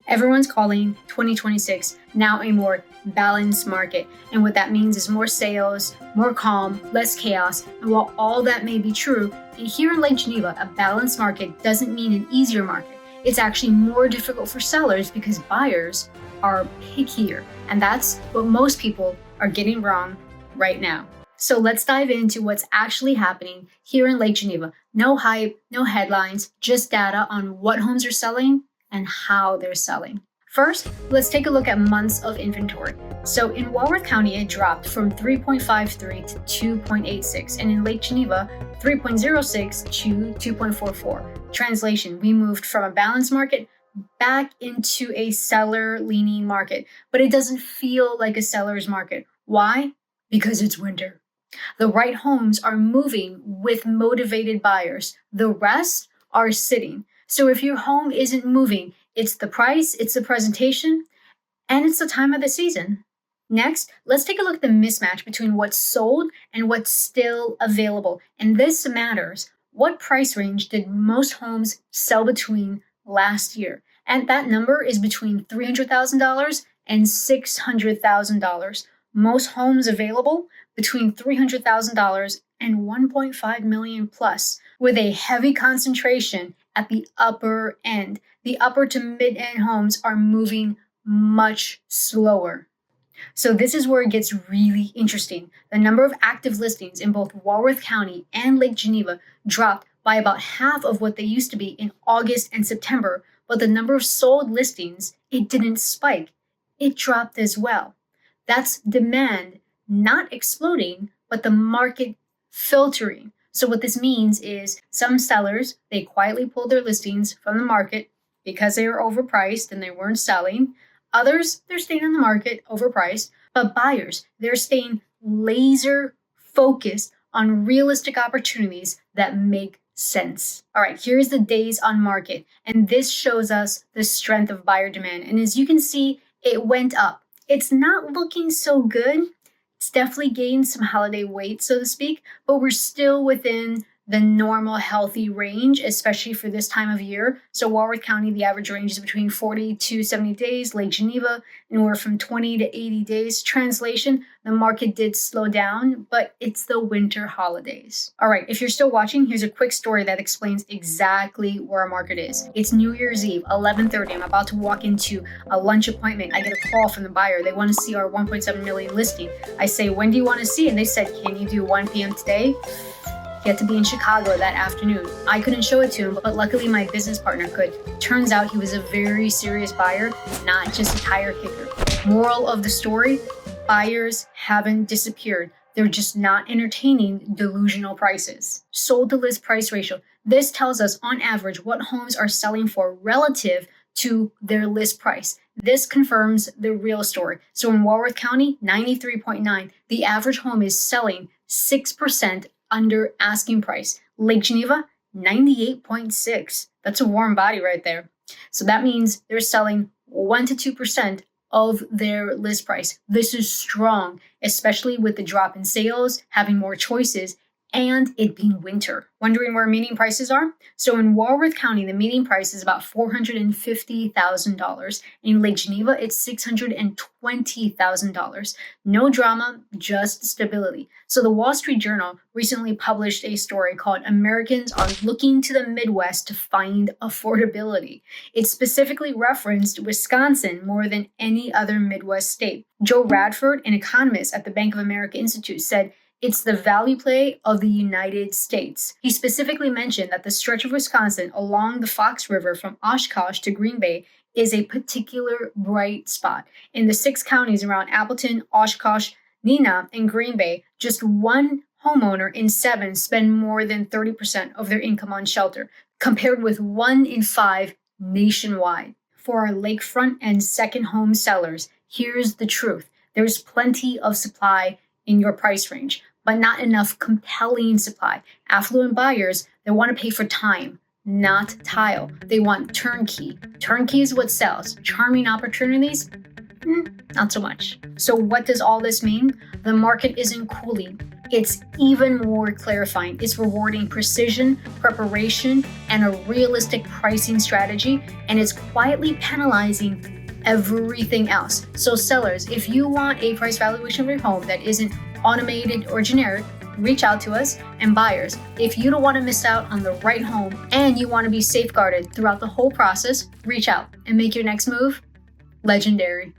Everyone's calling 2026 now a more balanced market. And what that means is more sales, more calm, less chaos. And while all that may be true, here in Lake Geneva, a balanced market doesn't mean an easier market. It's actually more difficult for sellers because buyers are pickier. And that's what most people are getting wrong right now. So let's dive into what's actually happening here in Lake Geneva. No hype, no headlines, just data on what homes are selling and how they're selling. First, let's take a look at months of inventory. So in Walworth County, it dropped from 3.53 to 2.86, and in Lake Geneva, 3.06 to 2.44. Translation, we moved from a balanced market back into a seller-leaning market, but it doesn't feel like a seller's market. Why? Because it's winter. The right homes are moving with motivated buyers. The rest are sitting. So if your home isn't moving, it's the price, it's the presentation, and it's the time of the season. Next, let's take a look at the mismatch between what's sold and what's still available. And this matters. What price range did most homes sell between last year? And that number is between $300,000 and $600,000. Most homes available between $300,000 and $1.5 million plus, with a heavy concentration at the upper end. The upper to mid-end homes are moving much slower. So this is where it gets really interesting. The number of active listings in both Walworth County and Lake Geneva dropped by about half of what they used to be in August and September, but the number of sold listings, it didn't spike. It dropped as well. That's demand not exploding, but the market filtering. So what this means is some sellers, they quietly pulled their listings from the market because they were overpriced and they weren't selling. Others, they're staying on the market overpriced, but buyers, they're staying laser focused on realistic opportunities that make sense. All right, here's the days on market, and this shows us the strength of buyer demand. And as you can see, it went up. It's not looking so good. It's definitely gained some holiday weight, so to speak, but we're still within the normal healthy range, especially for this time of year. So Walworth County, the average range is between 40 to 70 days. Lake Geneva, anywhere from 20 to 80 days. Translation, the market did slow down, but it's the winter holidays. All right, if you're still watching, here's a quick story that explains exactly where our market is. It's New Year's Eve, 11:30. I'm about to walk into a lunch appointment. I get a call from the buyer. They want to see our 1.7 million listing. I say, when do you want to see? And they said, can you do 1 p.m. today? He had to be in Chicago that afternoon. I couldn't show it to him, but luckily my business partner could. Turns out he was a very serious buyer, not just a tire kicker. Moral of the story, buyers haven't disappeared. They're just not entertaining delusional prices. Sold to list price ratio. This tells us on average what homes are selling for relative to their list price. This confirms the real story. So in Walworth County, 93.9, the average home is selling 6% under asking price. Lake Geneva, 98.6. That's a warm body right there. So that means they're selling 1 to 2% of their list price. This is strong, especially with the drop in sales, having more choices, and it being winter. Wondering where median prices are? So in Walworth County, the median price is about $450,000. In Lake Geneva, it's $620,000. No drama, just stability. So the Wall Street Journal recently published a story called Americans Are Looking to the Midwest to Find Affordability. It specifically referenced Wisconsin more than any other Midwest state. Joe Radford, an economist at the Bank of America Institute, said, it's the value play of the United States. He specifically mentioned that the stretch of Wisconsin along the Fox River from Oshkosh to Green Bay is a particular bright spot. In the 6 counties around Appleton, Oshkosh, Neenah, and Green Bay, just one homeowner in 7 spend more than 30% of their income on shelter, compared with 1 in 5 nationwide. For our lakefront and second home sellers, here's the truth. There's plenty of supply in your price range, but not enough compelling supply. Affluent buyers, they want to pay for time, not tile. They want turnkey. Turnkey is what sells. Charming opportunities, not so much. So what does all this mean? The market isn't cooling. It's even more clarifying. It's rewarding precision, preparation, and a realistic pricing strategy, and it's quietly penalizing everything else. So sellers, if you want a price valuation of your home that isn't automated or generic, reach out to us. And buyers, if you don't want to miss out on the right home and you want to be safeguarded throughout the whole process, reach out and make your next move legendary.